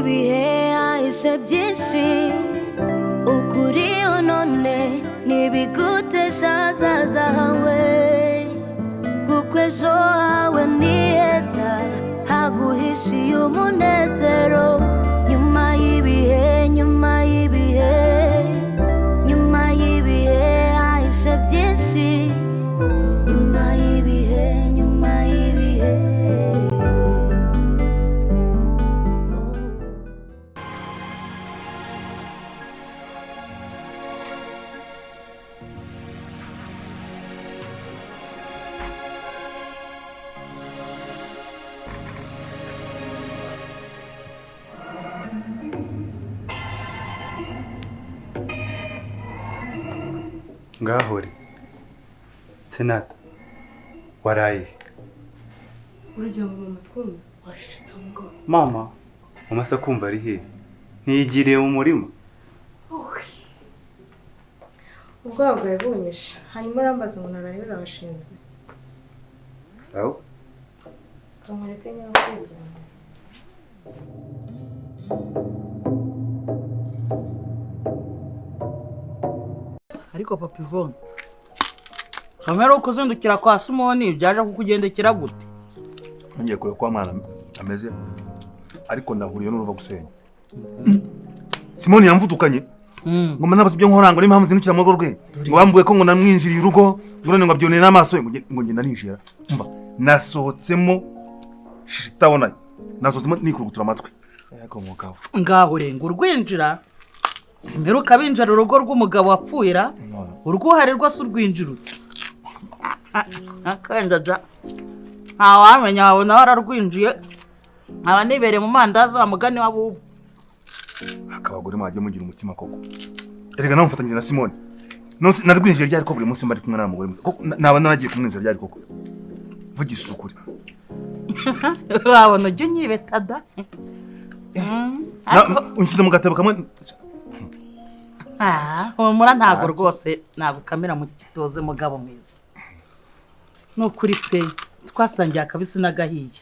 y'ibihe hahise byinshi ukuri none n'ibigutesha ahazaza hawe kuko ejo hawe ni heza haguhishiye umunezero nyuma y'ibihe hahise byinshi nyuma y'ibihe ngahore senata waraye urajya mu matwumwe washitse ngo mama umasa kumva ari he ntiyigiriye mu murima ubwabwo yabonyesha hanyuma arambaza umuntu arayobora abashinzwe sawa kamureke nyakujya ariko papa Ivone kamera uko zindukira kwa Simoni byaje kukugendekera gute ngiye kure kwa mwana ameze ariko ndahuriye n'uruva gusenya Simoni yamvutukanye ngo manabaza ibyo nkorango n'impamvu zinukira mu rugo rwe ngo bambuye ko ngo namwinjiriye urugo none ngo abyone n'amaso ngo ngenda ninjira umva nasohotsemo shitabona nasohotsemo nikurugutura amatwi yako mukavu ngaho renga urwinjira simperuka binjira urugo rw'umugabo wapfuira urwuhare rwose urwinjira akandaza ntawamenya wabona wararwinjiye nkaba nibereye mu mandazi wa mugani w'abubu akabagore mwagiye mugira umutima koko erega nawe mfatanyije na Simoni nose narwinjiye ryari ko buri munsi mbari kumwe n'umugore naba naragiye kumwinjira ryari koko vugisha ukuri wabona ujye unyibeta da unshyize mu gatebo kamwe humura ntabwo rwose nagukamira mu kitoze mugabo mwiza nukuri pe twasangiye akabisi n'agahiye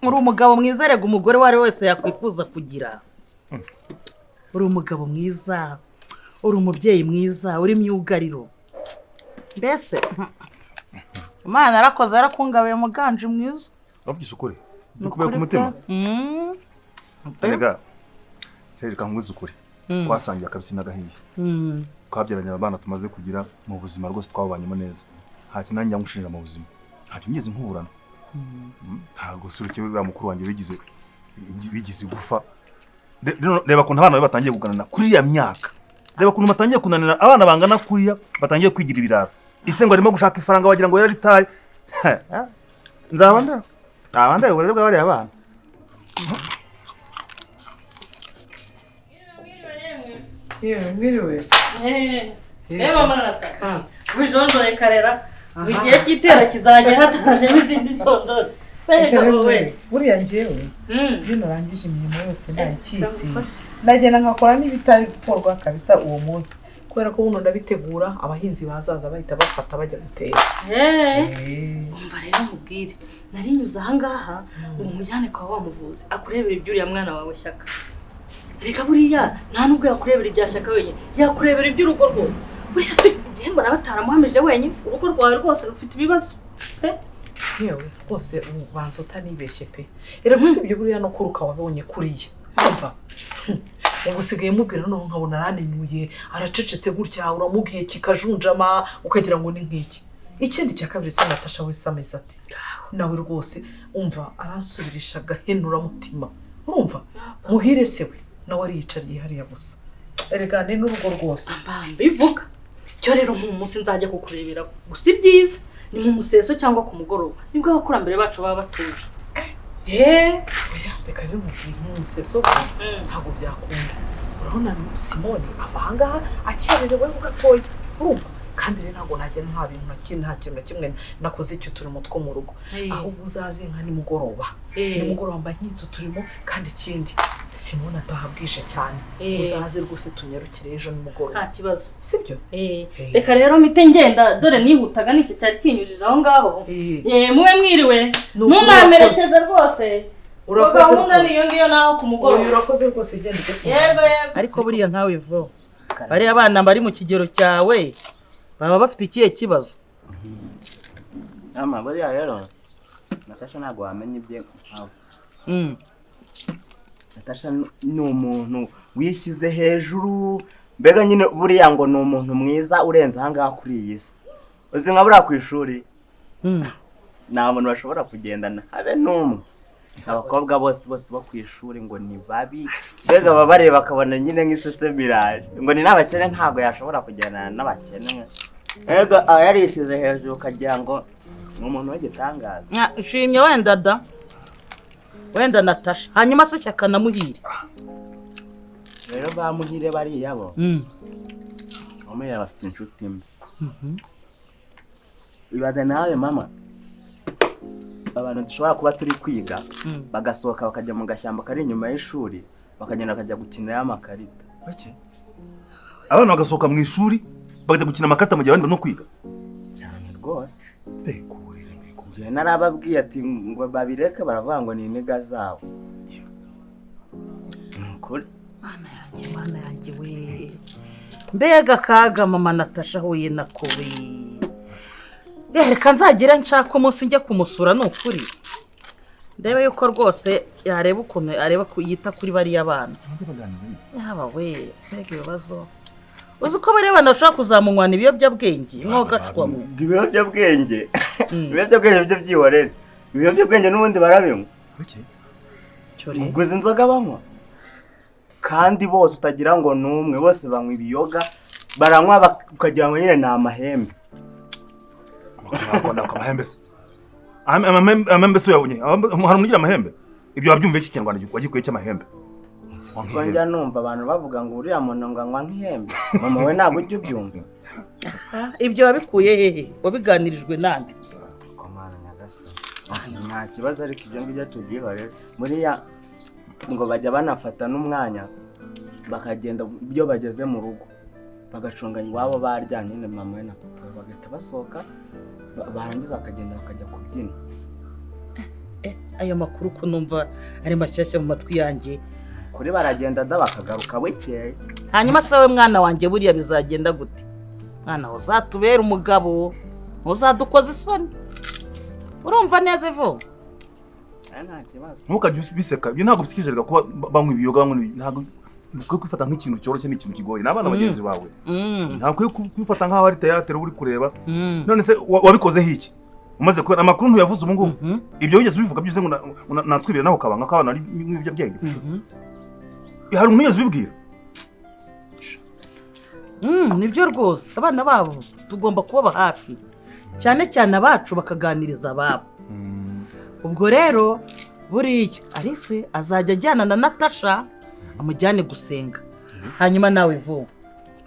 uri umugabo mwiza rega umugore wari wese yakwifuza kugira uri umugabo mwiza uri umubyeyi mwiza uri myugariro mbese Imana yarakoze yarakungabiye muganje mwiza vugisha ukuri ndikubaye ku mutima erega cyereka nkwiza ukuri twasangiye akabisi n'agahiye twabyaranye abana tumaze kugira mu buzima rwose twabanyemo neza hati nanjye nyamushinira mu buzima hati ngeze nkuburana ntago sureke uriya mukuru wanjye bigize gufa reba kuntu abana batangiye kuganana kuri ya myaka reba kuntu batangiye kunanira abana bangana kuriya batangiye kwigira ibirara ise ngo arimo gushaka ifaranga wagira ngo yararitaye nzabanda abanda uburere bw'abari abana mwiriwe mama nataka bijonjore karera igihe cy'itera kizajya hatajemo izindi ntondore buriya njyewe iyo narangije imirimo yose ntakitsi ndagenda nkakora n'ibitari gukorwa kabisa uwo munsi kubera ko buno ndabitegura abahinzi bazaza bahita bafata bajya gutera umva rero mubwire narinyuze ahangaha ngo umujyane kwa wa muvuzi akurebera iby'uriya mwana wawe Shyaka reka buriya nta nubwo yakurebera ibya Shyaka wenyine yakurebera iby'urugo rwose buriya se igihembo n'abataramuhamije wenyine urugo rwawe rwose rufite ibibazo yewe rwose ubu banza utanibeshye pe era gusibye buriya no kuruka wabonye kuriya umva ubusigaye mubwira none nkabona araninuye aracecetse gutya uramubwiye kikajunjama ukagira ngo ni nk'iki ikindi cya kabiri se Natasha wese ameze ati nawe rwose umva aransubirisha gahenura mutima urumva muhire se we nawe ariyicariye hariya gusa erega ni n'urugo rwose bivuga cyo rero mu munsi nzajya kukurebera gusa ibyiza ni mu museso cyangwa ku mugoroba nibwo abakurambere bacu baba batuje oya reka rero mubwire mu museso ntabwo byakunda urabona Simoni ava ahangaha akererewe ho gatoya urumva kandi rero ntabwo nagenda nta bintu nta kintu na kimwe nakoze icyo turimo two mu rugo ahubwo uzaze nka nimugoroba mba nk'inzu turimo kandi ikindi Simoni ataha bwije cyane uzaze rwose tunyarukire ejo nimugoroba nta kibazo sibyo reka rero mite ngenda dore nihutaga nicyo cyari kinyujije aho ngaho mube mwiriwe mumamerekeza rwose urakoze gahunda niyo ngiyo naho ku mugoroba. Urakoze rwose genda ugeze. Yego. ariko buriya nkawe vo bariya abana bari mu kigero cyawe baba bafite ikihe kibazo? Mama buriya rero Natasha ntabwo wamenya ibye nkawe. Natasha ni umuntu wishyize hejuru, mbega nyine buriya ngo ni umuntu mwiza urenze ahangaha kuri iyi si. Uzi nka buriya ku ishuri nta muntu bashobora kugendana habe n'umwe. Abakobwa bose bo ku ishuri ngo ni babi, mbega baba bareba bakabona nyine nk'isesemiraje ngo ni n'abakene, ntabwo yashobora kugendana n'abakene. Mbega aba yarishyize hejuru ukagira ngo ni umuntu w'igitangaza. Nshimye wenda Natasha, hanyuma se Shyaka na Muhire rero ba Muhire bariya bo Muhire bafite inshuti mbi. Ibaze nawe mama, abantu dushobora kuba turi kwiga bagasohoka bakajya mu gashyamba kari inyuma y'ishuri bakagenda bakajya gukinira amakarita. Abana bagasohoka mu ishuri bakajya gukina amakarita mu gihe abandi barimo kwiga Cyane rwose. Njye narababwiye ati ngo babireke, baravuga ngo ni intega zabo. Nukuri Mana yanjye we, mbega kaga mama Natasha huye nako we. Reka nzagire nshaka umunsi njye kumusura, ni ukuri ndebe yuko rwose yareba ukuntu areba kuyita kuri bariya bana. Yaba we, mbega ibibazo. Uzi ko bariya bana bashobora kuzamunywana ibiyobyabwenge mwogacwamo. ibiyobyabwenge ibiyobyabwenge byo byihorere. Ibiyobyabwenge n'ubundi barabinywa. Uguze inzoga banywa kandi bose utagira ngo n'umwe, bose banywa ibiyoga baranywa ukagira ngo nyine ni amahembe. Amahembe se amahembe se yabonye hari umuntu ugira amahembe? Ibyo wabyumviye iki Kinyarwanda wagikuye cy'amahembe? Njya numva abantu bavuga ngo uriya muntu ngo anywa nk'ihembe. Mama we ntabwo ujya ubyumva. Ibyo wabikuye hehe? Wabiganirijwe nande? Komana Nyagasani. Nta kibazo, ariko ibyo ngibyo tubyihorere. Muriya ngo bajya banafata n'umwanya bakagenda ibyo bageze mu rugo bagacunganya iwabo baryanye nyine mama we na papa bagahita basohoka barangiza bakagenda bakajya kubyina. Ayo makuru ko numva ari mashyashya mu matwi yanjye. Kuri baragenda da bakagaruka bukeye. Hanyuma se we mwana wanjye buriya bizagenda gute? Mwana uzatubera umugabo, uzadukoza isoni. Urumva neza Ivo? Nta kibazo. Ntukajye biseka, ibyo ntabwo bisikije kuba banywa ibiyoga, ntabwo ukwiye kwifata nk'ikintu cyoroshye n'ikintu kigoye. N'abana bagenzi bawe ntabwo ukwiye kwifata nk'aho ari teyatere uri kureba. None se wabikozeho iki? Umaze kubera amakuru ntuyavuze ubu ngubu, ibyo wigeze ubivuga byuze ngo natwirire naho kabanga k'abana ari nk'ibiyobyabwenge. Hari umuntu wigeze ubibwira? Nibyo rwose, abana babo tugomba kubaba hafi, cyane cyane abacu bakaganiriza ababo. Ubwo rero buriya Alice azajya ajyana na Natasha amujyane gusenga, hanyuma nawe Ivo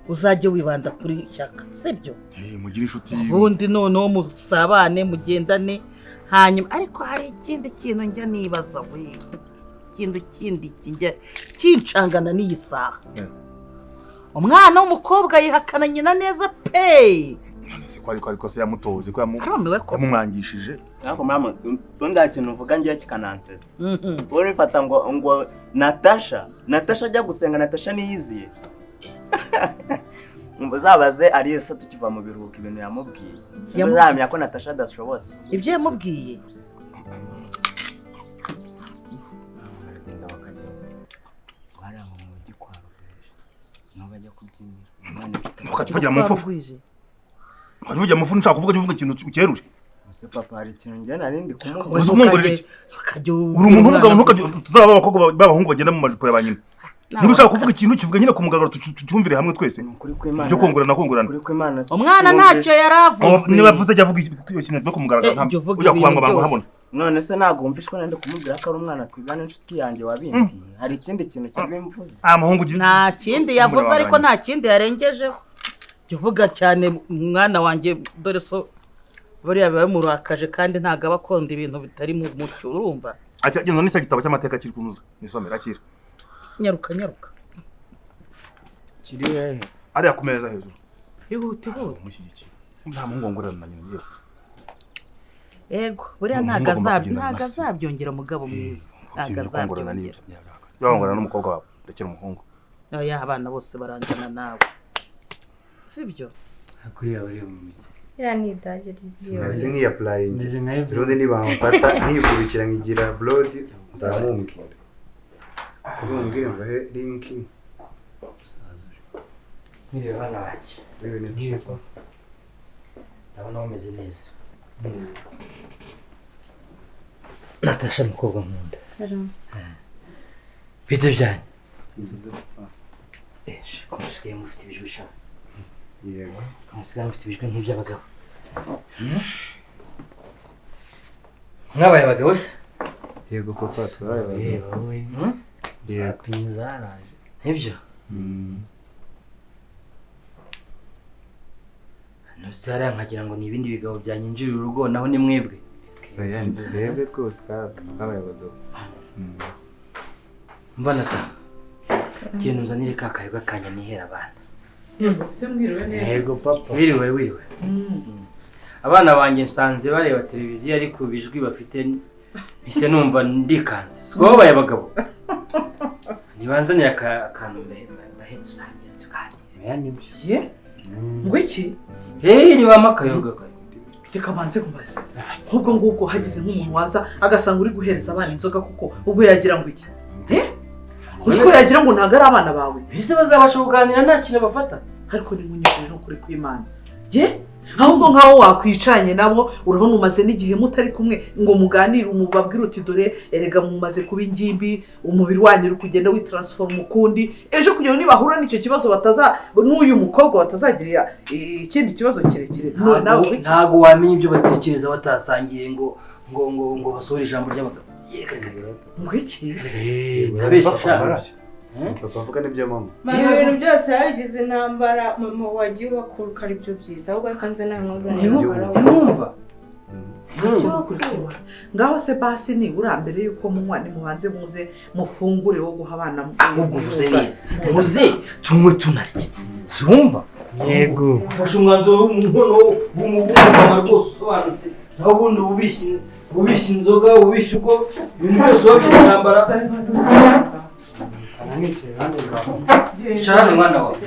uzajye wibanda kuri Shyaka, sibyo? Mugire inshuti ubundi noneho musabane mugendane. Hanyuma ariko hari ikindi kintu njya nibaza we, ikindi kijya kincangana n'iyi saha. Umwana w'umukobwa yihakana nyina neza pe. None se ariko se yamutoze ko yamumwangishije. Ariko mama tunda kintu uvuga ngiye kikanansera. Uri fata ngo Natasha ajya gusenga, Natasha niyiziye. Muzabaze Alice tukiva mu biruhuko ibintu yamubwiye. Yamubwiye ko Natasha adashobotse. Ibyo yamubwiye Ntukavugira mu mfufu. Ntukavugira mu mfufu, nshaka kuvuga ikintu ukerure. Ese papa hari ikintu njye narindi kumubwira. Uzi umwongorera iki? Uri umuntu w'umugabo, tuzaba abakobwa b'abahungu bagenda mu majipo ya ba nyina. Niba ushaka kuvuga ikintu kivuga nyine ku mugaragaro tucyumvire hamwe twese. Byo kongorana. Umwana ntacyo yaravuze. Niba avuze ajya avuga ikintu cyo ku mugaragaro hamwe. Ujya kubanga abantu habona. None se ntabwo wumvishwe nande kumubwira ko ari umwana twigana inshuti yanjye wabimbwiye. Hari ikindi kintu kibimvuze. Muhungu nta kindi yavuze, ariko nta kindi yarengejeho. Jya uvuga cyane mwana wanjye, dore so buriya biba bimurakaje kandi ntabwo aba akunda ibintu bitari mu muco, urumva? Agenda n'icyo gitabo cy'amateka kiri kunuza nisomera akira. Nyaruka kiri hehe? Ari ku meza hejuru. Ihute umushyigiki. Nta muhungongorana na nyina yewe. Yego buriya ntago azabyongera mugabo mwiza. kongorana n'ibyo yabangorana n'umukobwa wawe ndekera umuhungu oya abana bose barangana nawe sibyo kuriya bari mu mujyi ni idage ry'igihe meze nk'iya purayingi ubundi nibamfata nikurikira nkigira burodi nzamumbwira kurumbwira ngo he linki nkiriwe bana banjye nkiriwe papa ndabona bameze neza Natasha mukobwa nkunda bite byanyu musigaye mufite ibijwi sha yego musigaye mufite ibijwi nk'iby'abagabo mwabaye abagabo se yego papa twabaye wowe yego kwizaraje nibyo nose hariya nkagira ngo ni ibindi bigabo byanyinjirira urugo naho ni mwebwe twebwe twose twabaye abagabo mbona ta genda uzanire ka kayobwa kanya nihera abana se mwiriwe neza yego papa wiriwe abana banjye nsanze bareba televiziyo ariko bijwi bafite mise numva ndikanze siko babaye abagabo nibanzanira akantu mbahe dusangira tuganire ye ngo iki ni bama akayoga reka banze kumbaza nk'ubwo ngubwo hagize nk'umuntu waza agasanga uri guhereza abana inzoga kuko ubwo yagira ngo iki uziko yagira ngo ntabwo ari abana bawe mbese bazabasha kuganira nta kintu bafata ariko ni munyukuri n'ukuri kw'Imana ye ahubwo nkaho wakwicanye nabo urabona umaze n'igihe mutari kumwe ngo muganire umubabwire uti dore erega mumaze kuba ingimbi umubiri wanyu uri kugenda witransform ukundi ejo kugira ngo nibahura n'icyo kibazo n'uyu mukobwa batazagirira ikindi kibazo kirekire ntago wamenye ibyo batekereza batasangiye ngo basohore ijambo ry'abagabo ngo iki nabesha papa avuga n'ibyo mama ibintu byose yabigize intambara mama wagiye ubakuruka ari byo byiza ahubwo reka nze nawe ntumva ngaho se basi nibura mbere yuko munywa nimubanze muze mufungure wo guha abana ahubwo uvuze neza muze tunywe tunarye siwumva yego ufashe umwanzuro w'umugabo rwose usobanutse naho ubundi ubishye inzoga ubishye uko ibintu byose wabigize intambara Icara mwana wawe.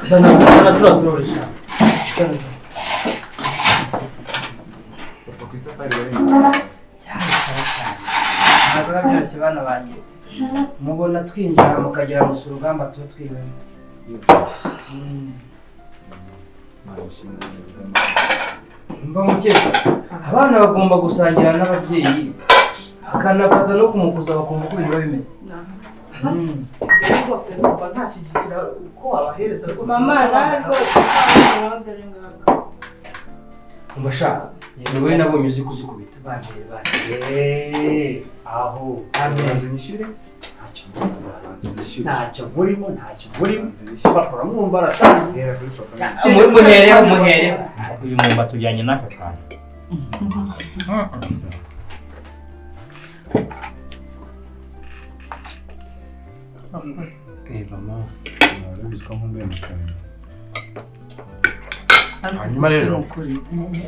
Sana turaroresha. papa ku isafari yarenze ntabwo byose bana banjye mubona twinjira mukagira ngo si urugamba tuba twiriwemo mva mukecuru abana bagomba gusangira n'ababyeyi akanafata no kumukuza bakumva uko biba bimeze rwose numva ntashyigikira uko wabahereza rwose mama nawe rwose dore ngaga umva shaka ni wowe nabonye uzi kuzikubita bantere aho abanza unyishyure ntacyo murimo bakora mwumva aratangiye hera kuri papa muhere uyu mwumva tujyanye n'aka kantu mama biziko nkumbuye mu kanwa hanyuma rero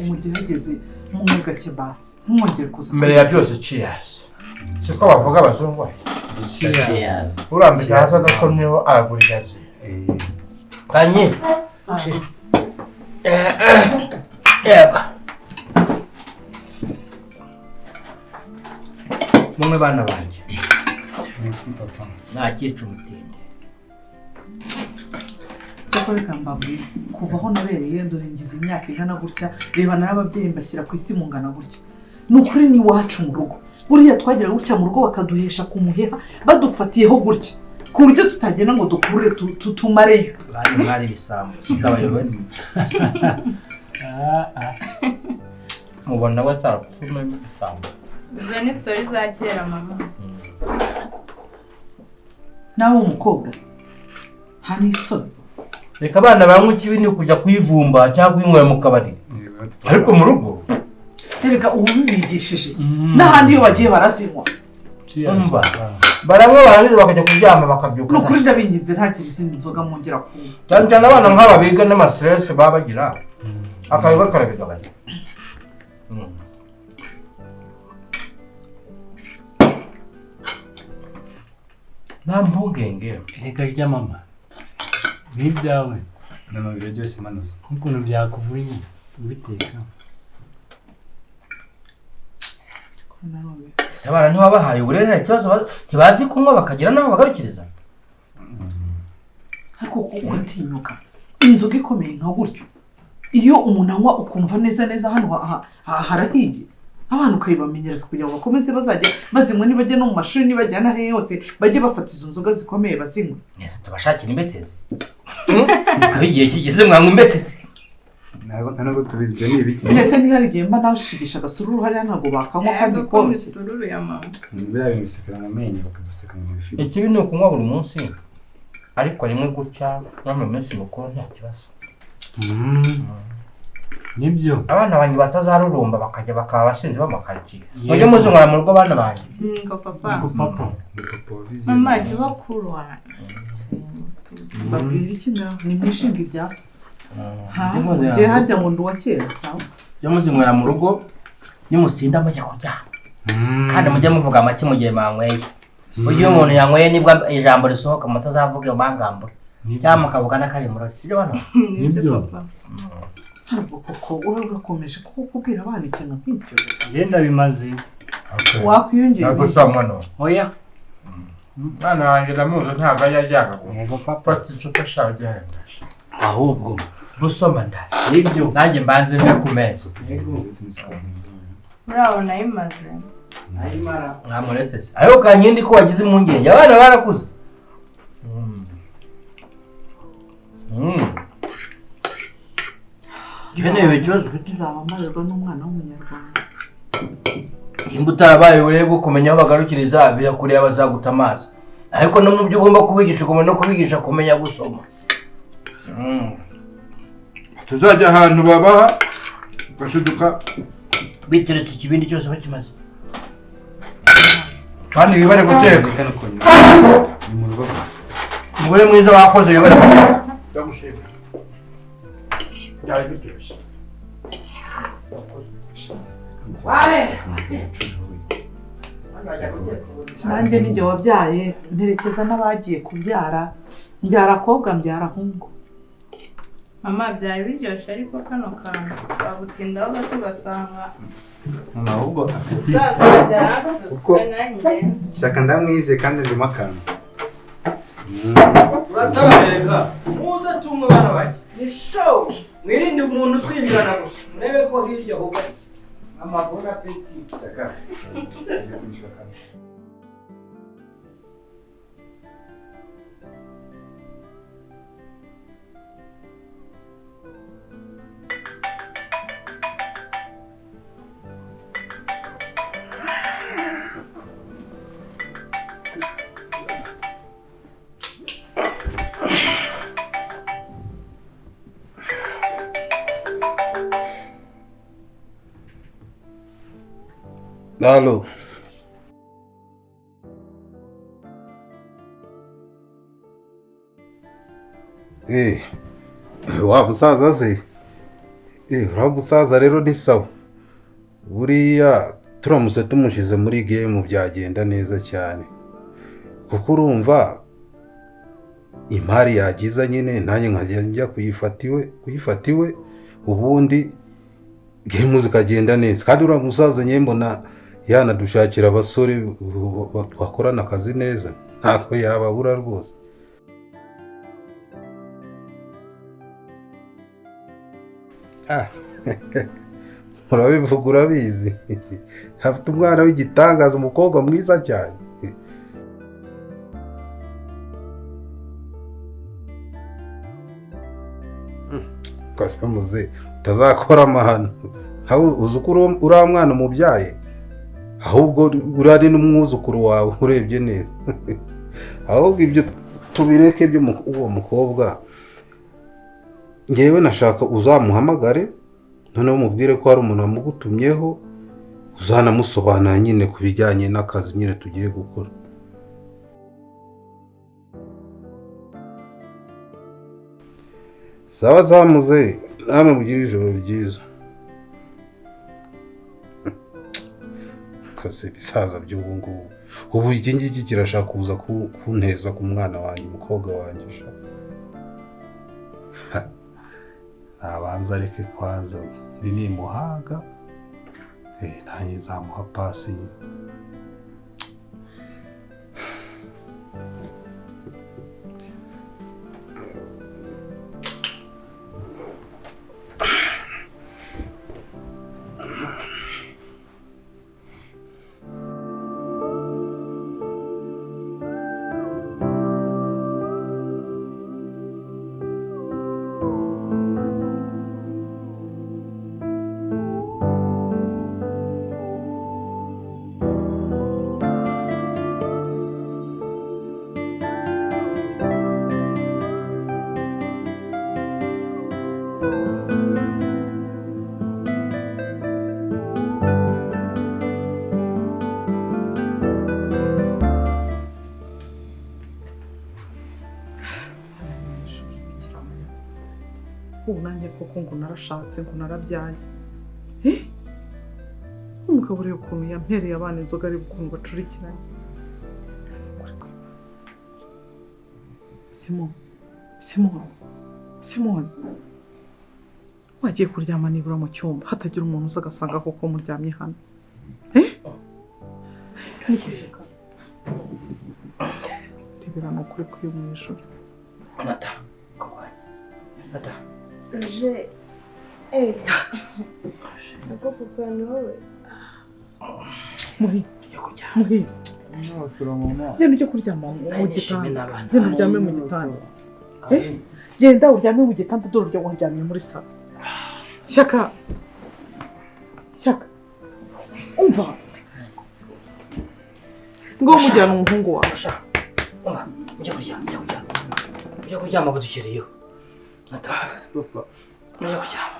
mugerageze munywe gake basi ntumwongere kuza mbere ya byose cheers siko bavuga abazungu urambika hasi adasomyeho aragurira ze kanye mumwe bana banjye merci papa nakica umutende cyakora kambabwira kuva aho nabereye dore ngize imyaka ingana gutya reba n'ababyeyi mbashyira ku isi mungana gutya ni ukuri ni iwacu mu rugo buriya twagera gutya mu rugo bakaduhesha ku muheha badufatiyeho gutya ku buryo tutagenda ngo dukurure tumareyo bari mwari ibisambo sitabayobozi mubona batapfuma ibisambo izo ni story za kera mama nawe umukobwa nta n'isoni reka abana banywa ikibi ni ukujya kuyivumba cyangwa kuyinywera mu kabari ariko mu rugo erega ubu bibigishije n'ahandi iyo bagiye barazinywa umva baranywa barangiza bakajya kuryama bakabyuka ni ukuri ndabinginze ntagire izindi nzoga mwongera kunywa cyane cyane abana nk'aba biga n'amastress baba bagira akayoga karabigabanya nta mpungenge. Reka rya mama n'ibyawe n'amabiro byose manuza nk'ukuntu byakuvunnye ubiteka. Ese abana ntiwabahaye uburere nta kibazo ntibazi kunywa bakagira n'aho bagarukiriza? ariko ugatinyuka inzoga ikomeye nka gutyo iyo umuntu anywa ukumva neza neza hano harahiye abantu ukayibamenyereza kugira ngo bakomeze bazajya bazinywa nibajya no mu mashuri nibajyana he hose bajye bafata izo nzoga zikomeye bazinywa. Neza tubashakira imbetezi. Aho igihe kigeze mwanywa imbetezi. ntabwo tubizi ibyo ni ibiki. Mbese ntihari igihe mba nashigisha agasuru hariya ntabwo bakanywa kandi kose. Sururu ya mama. biriya bimusekera mu menyo bakaduseka mu bifite. Ikibi ni ukunywa buri munsi ariko rimwe gutya no mu minsi mikuru nta kibazo. Nibyo abana banjye batazarurumba bakajya bakaba abasinzi b'amakaritsiye. Mujye muzinywera mu rugo abana banjye. Ngo papa. papa Mama jya bakurwana. Babwira iki ngaho ni mwishinga ibyasi. Ngiye harya ngo nduwa kera sawa. Iyo muzinywera mu rugo nimusinda mujye kuryama. Kandi mujye muvuga make mu gihe manyweye. Uyu umuntu yanyweye nibwo ijambo risohoka mutazavuga amangambure. Cyangwa mukavuga n'akari murori. Sibyo bana? nibyo Ntabwo koko urakomeje kuko kubwira abana ikintu nk'icyo. genda bimaze. Wakwiyongera. Ntabwo tamano. Oya Mwana wanjye ndamuzi ntabwo yajyaga ngo. yego papa Fata icupa shawe ryarenda. ahubwo Rusoma ndari. nibyo Nanjye mbanze mbe ku meza. Urabona imaze. ayimara Mwamuretse se. Ariko kanyindi ko wagize impungenge abana barakuze. Keneye ikibazo Nzaba amarerwa n'umwana w'umunyarwanda. Nimba utarabaye urebe bwo kumenya aho bagarukiriza birakureba bazaguta amazi. Ariko no mu byo ugomba kubigisha ugomba no kubigisha kumenya gusoma. Tuzajya ahantu babaha bashuduka biteretse ikibindi cyose bakimaze. Kandi wibare guteka. ni mu rugo. Umugore mwiza wakoze wibare guteka. Ndagushimira. Byari biryoshye. Nanjye nijye wabyaye mperekeza n'abagiye kubyara mbyara akobwa mbyara hungu. Mama byari biryoshye ariko kano kantu bagutindaho gato ugasanga ahubwo kuko nanjye shyaka ndamwize kandi ndimo akantu. Uratabareka. Muze tumwe bana baje. Ni show. Mwirinde umuntu twinjirana gusa. Murebe ko hirya ho gari. Amabona peti. Shyaka. Halo. Wa musaza se? Uriya musaza rero ni sawa. Buriya turamutse tumushize muri game byagenda neza cyane. Kuko urumva imari yagiza nyine nanjye nkajya njya kuyifatiwe ubundi game zikagenda neza. Kandi uriya musaza nyine mbona yanadushakira abasore bakorana akazi neza. Ntako yababura rwose. Urabivuga urabizi. Afite umwana w'igitangaza, umukobwa mwiza cyane. Kwasa muze utazakora amahano. Uzi ko uriya mwana umubyaye ahubwo urari n'umwuzukuru wawe urebye neza. Ahubwo ibyo tubireke byo uwo mukobwa. Ngewe nashaka uzamuhamagare noneho mubwire ko hari umuntu wamugutumyeho uzanamusobanura nyine ku bijyanye n'akazi nyine tugiye gukora. Sawa zamuze namwe mugire ijoro ryiza. Kase bisaza by'ubu ngubu ubu iki ngiki kirashaka kuza kunteza ku mwana wanjye, umukobwa wanjye sha. Nabanza areke kwaza ndi nimuhaga nanjye nzamuha pasi. ubu nanjye koko ngo narashatse ngo narabyaye umugabo ureba ukuntu yampereye abana inzoga ari ukuntu bacurikiranye. Simoni wagiye kuryama nibura mu cyumba hatagira umuntu uza agasanga koko muryamye hano. Ribera ni ukuri kwiyo mu ijoro. Nata Nata Je nako papa ni wowe. Muhire genda ujye kuryama mu gitanda, genda uryame mu gitanda. Genda uryame mu gitanda, dore urya waryamye muri salo. Shyaka umva ngo mujyana umuhungu wawe. Ujya kuryama budukereyeho. Nata papa ujya kuryama.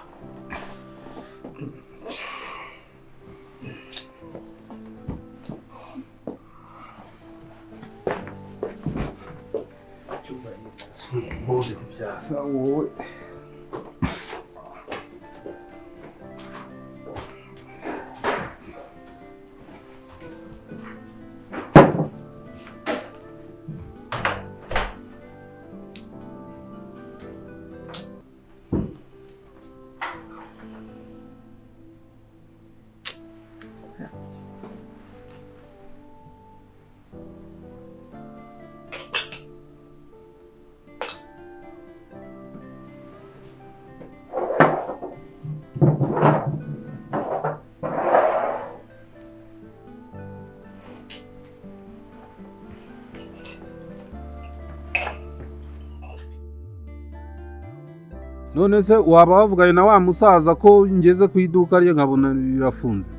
None se waba wavuganye na wa musaza ko ngeze ku iduka rye nkabona rirafunze?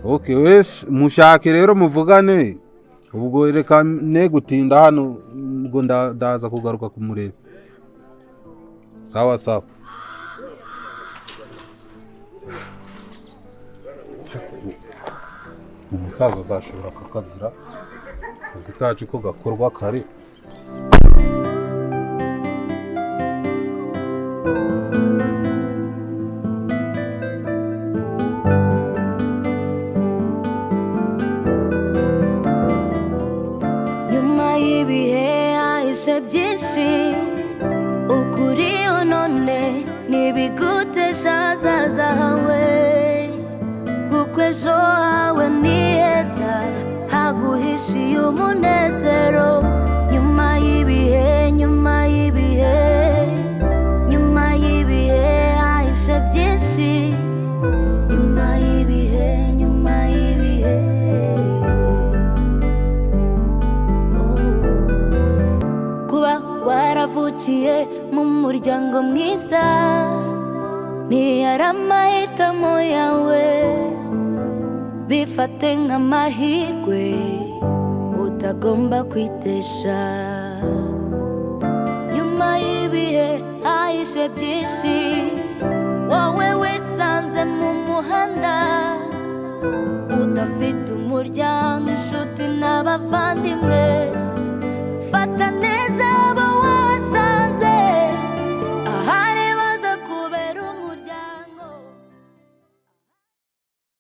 Okay, wese mushake rero muvugane. Ubwo reka ne gutinda hano, ubwo ndaza kugaruka kumureba. Sawa sawa. Umusaza azashobora kakazira. Kazi kacu ko gakorwa kare. Nyuma y'ibihe hahise byinshi, ukuri none ntibigutesha ahazaza hawe, kuko ejo hawe ni heza haguhishiye umunezero. Nyuma y'ibihe hahise byinshi, nyuma y'ibihe kuba waravukiye mu muryango mwiza ntiyari amahitamo yawe, bifate nk'amahirwe utagomba kwitesha. Nyuma y'ibihe hahise byinshi, wowe wisanze mu muhanda udafite umuryango, inshuti n'abavandimwe. Fatane